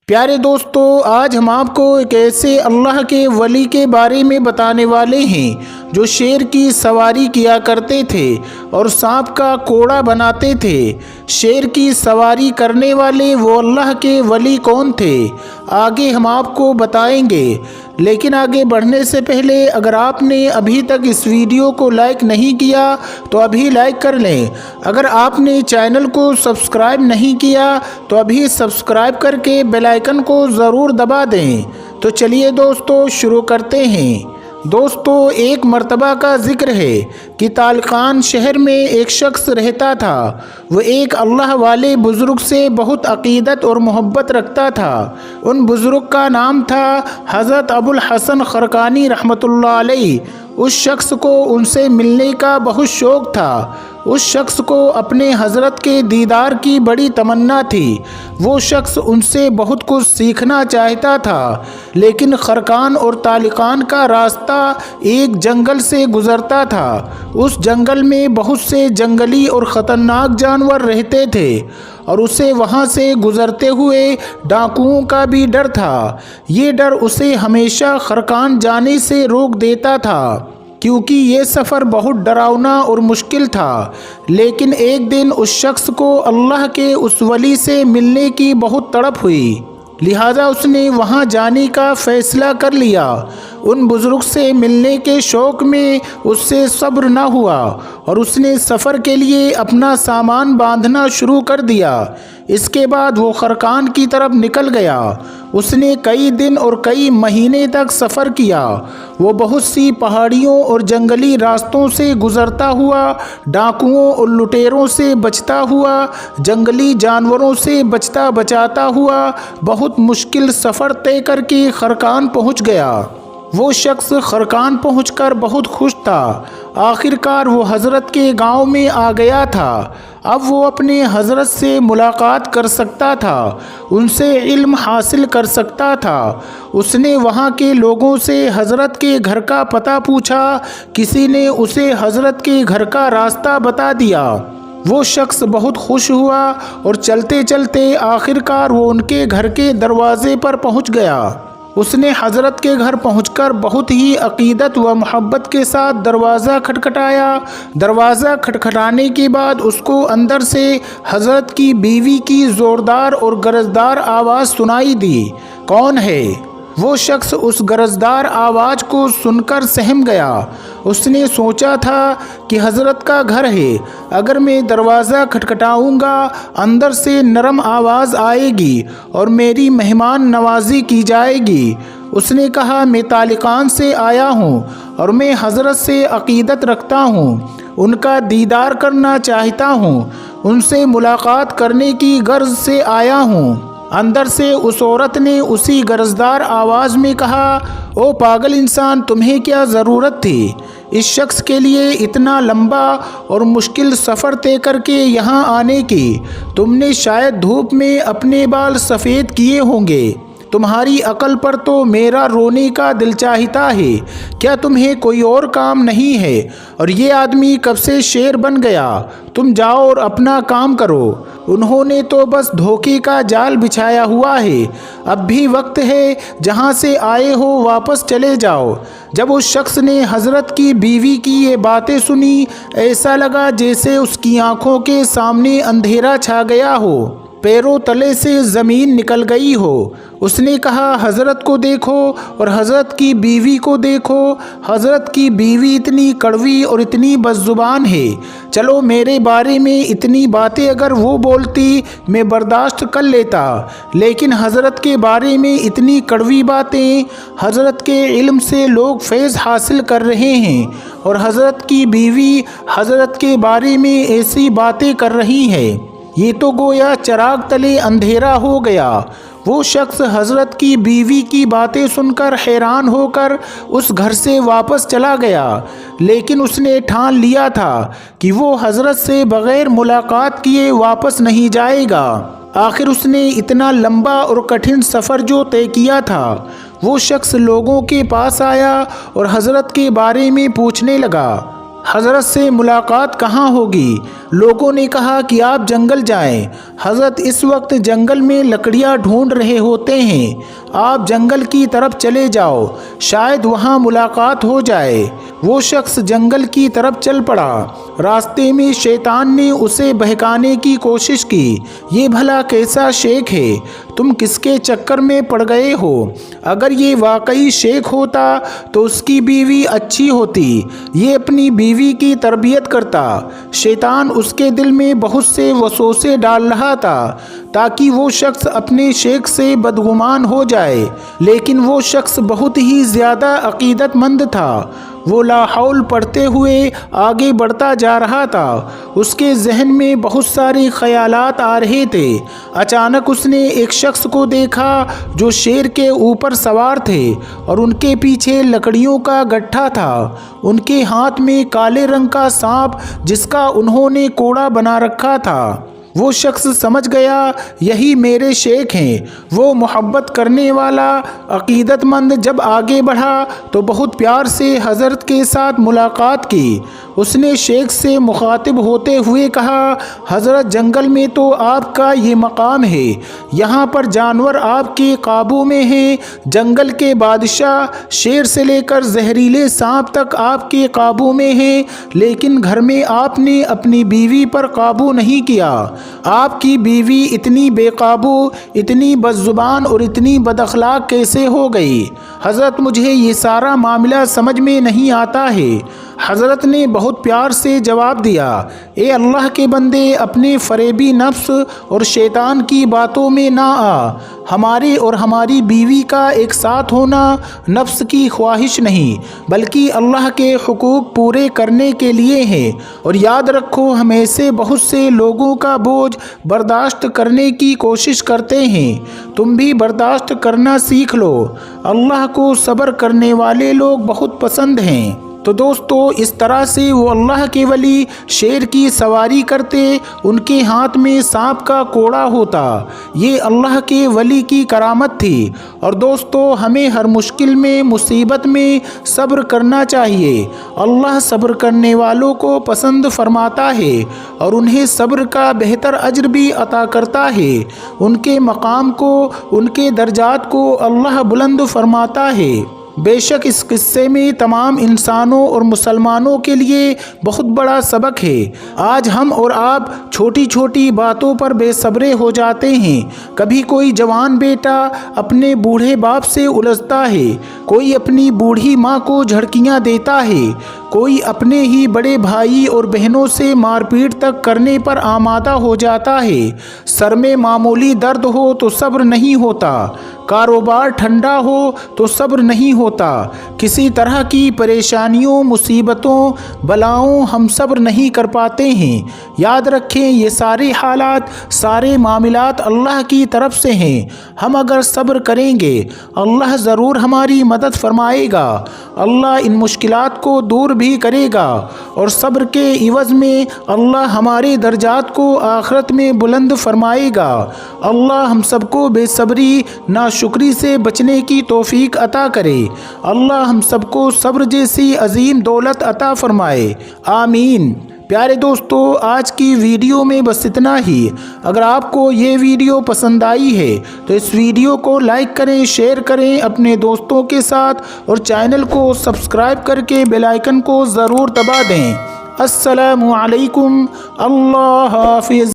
پیارے دوستو، آج ہم آپ کو ایک ایسے اللہ کے ولی کے بارے میں بتانے والے ہیں جو شیر کی سواری کیا کرتے تھے اور سانپ کا کوڑا بناتے تھے۔ شیر کی سواری کرنے والے وہ اللہ کے ولی کون تھے، آگے ہم آپ کو بتائیں گے۔ لیکن آگے بڑھنے سے پہلے اگر آپ نے ابھی تک اس ویڈیو کو لائک نہیں کیا تو ابھی لائک کر لیں۔ اگر آپ نے چینل کو سبسکرائب نہیں کیا تو ابھی سبسکرائب کر کے بیل آئیکن کو ضرور دبا دیں۔ تو چلیے دوستو شروع کرتے ہیں۔ دوستو، ایک مرتبہ کا ذکر ہے کہ طالقان شہر میں ایک شخص رہتا تھا۔ وہ ایک اللہ والے بزرگ سے بہت عقیدت اور محبت رکھتا تھا۔ ان بزرگ کا نام تھا حضرت ابو الحسن خرقانی رحمۃ اللہ علیہ۔ اس شخص کو ان سے ملنے کا بہت شوق تھا۔ اس شخص کو اپنے حضرت کے دیدار کی بڑی تمنا تھی۔ وہ شخص ان سے بہت کچھ سیکھنا چاہتا تھا، لیکن خرقان اور طالقان کا راستہ ایک جنگل سے گزرتا تھا۔ اس جنگل میں بہت سے جنگلی اور خطرناک جانور رہتے تھے اور اسے وہاں سے گزرتے ہوئے ڈاکوؤں کا بھی ڈر تھا۔ یہ ڈر اسے ہمیشہ خرقان جانے سے روک دیتا تھا، کیونکہ یہ سفر بہت ڈراؤنا اور مشکل تھا۔ لیکن ایک دن اس شخص کو اللہ کے اس ولی سے ملنے کی بہت تڑپ ہوئی، لہٰذا اس نے وہاں جانے کا فیصلہ کر لیا۔ ان بزرگ سے ملنے کے شوق میں اس سے صبر نہ ہوا اور اس نے سفر کے لیے اپنا سامان باندھنا شروع کر دیا۔ اس کے بعد وہ خرقان کی طرف نکل گیا۔ اس نے کئی دن اور کئی مہینے تک سفر کیا۔ وہ بہت سی پہاڑیوں اور جنگلی راستوں سے گزرتا ہوا، ڈاکوؤں اور لٹیروں سے بچتا ہوا، جنگلی جانوروں سے بچتا بچاتا ہوا بہت مشکل سفر طے کر کے خرقان پہنچ گیا۔ وہ شخص خرقان پہنچ کر بہت خوش تھا۔ آخر کار وہ حضرت کے گاؤں میں آ گیا تھا۔ اب وہ اپنے حضرت سے ملاقات کر سکتا تھا، ان سے علم حاصل کر سکتا تھا۔ اس نے وہاں کے لوگوں سے حضرت کے گھر کا پتہ پوچھا۔ کسی نے اسے حضرت کے گھر کا راستہ بتا دیا۔ وہ شخص بہت خوش ہوا اور چلتے چلتے آخر کار وہ ان کے گھر کے دروازے پر پہنچ گیا۔ اس نے حضرت کے گھر پہنچ کر بہت ہی عقیدت و محبت کے ساتھ دروازہ کھٹکھٹایا۔ دروازہ کھٹکھٹانے کے بعد اس کو اندر سے حضرت کی بیوی کی زوردار اور گرجدار آواز سنائی دی۔ کون ہے؟ وہ شخص اس گرجدار آواز کو سن کر سہم گیا۔ اس نے سوچا تھا کہ حضرت کا گھر ہے، اگر میں دروازہ کھٹکھٹاؤں گا اندر سے نرم آواز آئے گی اور میری مہمان نوازی کی جائے گی۔ اس نے کہا، میں طالقان سے آیا ہوں اور میں حضرت سے عقیدت رکھتا ہوں، ان کا دیدار کرنا چاہتا ہوں، ان سے ملاقات کرنے کی غرض سے آیا ہوں۔ اندر سے اس عورت نے اسی گرجدار آواز میں کہا، او پاگل انسان، تمہیں کیا ضرورت تھی اس شخص کے لیے اتنا لمبا اور مشکل سفر طے کر کے یہاں آنے کی؟ تم نے شاید دھوپ میں اپنے بال سفید کیے ہوں گے۔ تمہاری عقل پر تو میرا رونے کا دل چاہتا ہے۔ کیا تمہیں کوئی اور کام نہیں ہے؟ اور یہ آدمی کب سے شیر بن گیا؟ تم جاؤ اور اپنا کام کرو۔ انہوں نے تو بس دھوکے کا جال بچھایا ہوا ہے۔ اب بھی وقت ہے، جہاں سے آئے ہو واپس چلے جاؤ۔ جب اس شخص نے حضرت کی بیوی کی یہ باتیں سنی، ایسا لگا جیسے اس کی آنکھوں کے سامنے اندھیرا چھا گیا ہو، پیروں تلے سے زمین نکل گئی ہو۔ اس نے کہا، حضرت کو دیکھو اور حضرت کی بیوی کو دیکھو۔ حضرت کی بیوی اتنی کڑوی اور اتنی بدزبان ہے، چلو میرے بارے میں اتنی باتیں اگر وہ بولتی میں برداشت کر لیتا، لیکن حضرت کے بارے میں اتنی کڑوی باتیں۔ حضرت کے علم سے لوگ فیض حاصل کر رہے ہیں اور حضرت کی بیوی حضرت کے بارے میں ایسی باتیں کر رہی ہے، یہ تو گویا چراغ تلے اندھیرا ہو گیا۔ وہ شخص حضرت کی بیوی کی باتیں سن کر حیران ہو کر اس گھر سے واپس چلا گیا، لیکن اس نے ٹھان لیا تھا کہ وہ حضرت سے بغیر ملاقات کیے واپس نہیں جائے گا۔ آخر اس نے اتنا لمبا اور کٹھن سفر جو طے کیا تھا، وہ شخص لوگوں کے پاس آیا اور حضرت کے بارے میں پوچھنے لگا، حضرت سے ملاقات کہاں ہوگی؟ لوگوں نے کہا کہ آپ جنگل جائیں۔ حضرت اس وقت جنگل میں لکڑیاں ڈھونڈ رہے ہوتے ہیں، آپ جنگل کی طرف چلے جاؤ، شاید وہاں ملاقات ہو جائے۔ وہ شخص جنگل کی طرف چل پڑا۔ راستے میں شیطان نے اسے بہکانے کی کوشش کی، یہ بھلا کیسا شیخ ہے، تم کس کے چکر میں پڑ گئے ہو؟ اگر یہ واقعی شیخ ہوتا تو اس کی بیوی اچھی ہوتی، یہ اپنی بیوی کی تربیت کرتا۔ شیطان اس کے دل میں بہت سے وسوسے ڈال رہا تھا تاکہ وہ شخص اپنے شیخ سے بدگمان ہو جائے، لیکن وہ شخص بہت ہی زیادہ عقیدت مند تھا۔ وہ لا حول پڑھتے ہوئے آگے بڑھتا جا رہا تھا۔ اس کے ذہن میں بہت سارے خیالات آ رہے تھے۔ اچانک اس نے ایک شخص کو دیکھا جو شیر کے اوپر سوار تھے اور ان کے پیچھے لکڑیوں کا گٹھا تھا۔ ان کے ہاتھ میں کالے رنگ کا سانپ جس کا انہوں نے کوڑا بنا رکھا تھا۔ وہ شخص سمجھ گیا یہی میرے شیخ ہیں۔ وہ محبت کرنے والا عقیدت مند جب آگے بڑھا تو بہت پیار سے حضرت کے ساتھ ملاقات کی۔ اس نے شیخ سے مخاطب ہوتے ہوئے کہا، حضرت جنگل میں تو آپ کا یہ مقام ہے، یہاں پر جانور آپ کے قابو میں ہیں، جنگل کے بادشاہ شیر سے لے کر زہریلے سانپ تک آپ کے قابو میں ہیں، لیکن گھر میں آپ نے اپنی بیوی پر قابو نہیں کیا۔ آپ کی بیوی اتنی بے قابو، اتنی بدزبان اور اتنی بد اخلاق کیسے ہو گئی؟ حضرت مجھے یہ سارا معاملہ سمجھ میں نہیں آتا ہے۔ حضرت نے بہت پیار سے جواب دیا، اے اللہ کے بندے، اپنے فریبی نفس اور شیطان کی باتوں میں نہ آ۔ ہمارے اور ہماری بیوی کا ایک ساتھ ہونا نفس کی خواہش نہیں بلکہ اللہ کے حقوق پورے کرنے کے لیے ہے، اور یاد رکھو ہم ایسے بہت سے لوگوں کا بوجھ برداشت کرنے کی کوشش کرتے ہیں، تم بھی برداشت کرنا سیکھ لو۔ اللہ کو صبر کرنے والے لوگ بہت پسند ہیں۔ تو دوستو، اس طرح سے وہ اللہ کے ولی شیر کی سواری کرتے، ان کے ہاتھ میں سانپ کا کوڑا ہوتا۔ یہ اللہ کے ولی کی کرامت تھی۔ اور دوستو، ہمیں ہر مشکل میں، مصیبت میں صبر کرنا چاہیے۔ اللہ صبر کرنے والوں کو پسند فرماتا ہے اور انہیں صبر کا بہتر اجر بھی عطا کرتا ہے۔ ان کے مقام کو، ان کے درجات کو اللہ بلند فرماتا ہے۔ بے شک اس قصے میں تمام انسانوں اور مسلمانوں کے لیے بہت بڑا سبق ہے۔ آج ہم اور آپ چھوٹی چھوٹی باتوں پر بے صبرے ہو جاتے ہیں۔ کبھی کوئی جوان بیٹا اپنے بوڑھے باپ سے الجھتا ہے، کوئی اپنی بوڑھی ماں کو جھڑکیاں دیتا ہے، کوئی اپنے ہی بڑے بھائی اور بہنوں سے مار پیٹ تک کرنے پر آمادہ ہو جاتا ہے۔ سر میں معمولی درد ہو تو صبر نہیں ہوتا، کاروبار ٹھنڈا ہو تو صبر نہیں ہوتا، کسی طرح کی پریشانیوں، مصیبتوں، بلاؤں ہم صبر نہیں کر پاتے ہیں۔ یاد رکھیں یہ سارے حالات، سارے معاملات اللہ کی طرف سے ہیں۔ ہم اگر صبر کریں گے اللہ ضرور ہماری مدد فرمائے گا، اللہ ان مشکلات کو دور بھی کرے گا، اور صبر کے عوض میں اللہ ہمارے درجات کو آخرت میں بلند فرمائے گا۔ اللہ ہم سب کو بے صبری، ناشکری سے بچنے کی توفیق عطا کرے۔ اللہ ہم سب کو صبر جیسی عظیم دولت عطا فرمائے، آمین۔ پیارے دوستو، آج کی ویڈیو میں بس اتنا ہی۔ اگر آپ کو یہ ویڈیو پسند آئی ہے تو اس ویڈیو کو لائک کریں، شیئر کریں اپنے دوستوں کے ساتھ، اور چینل کو سبسکرائب کر کے بیل آئیکن کو ضرور دبا دیں۔ السلام علیکم، اللہ حافظ۔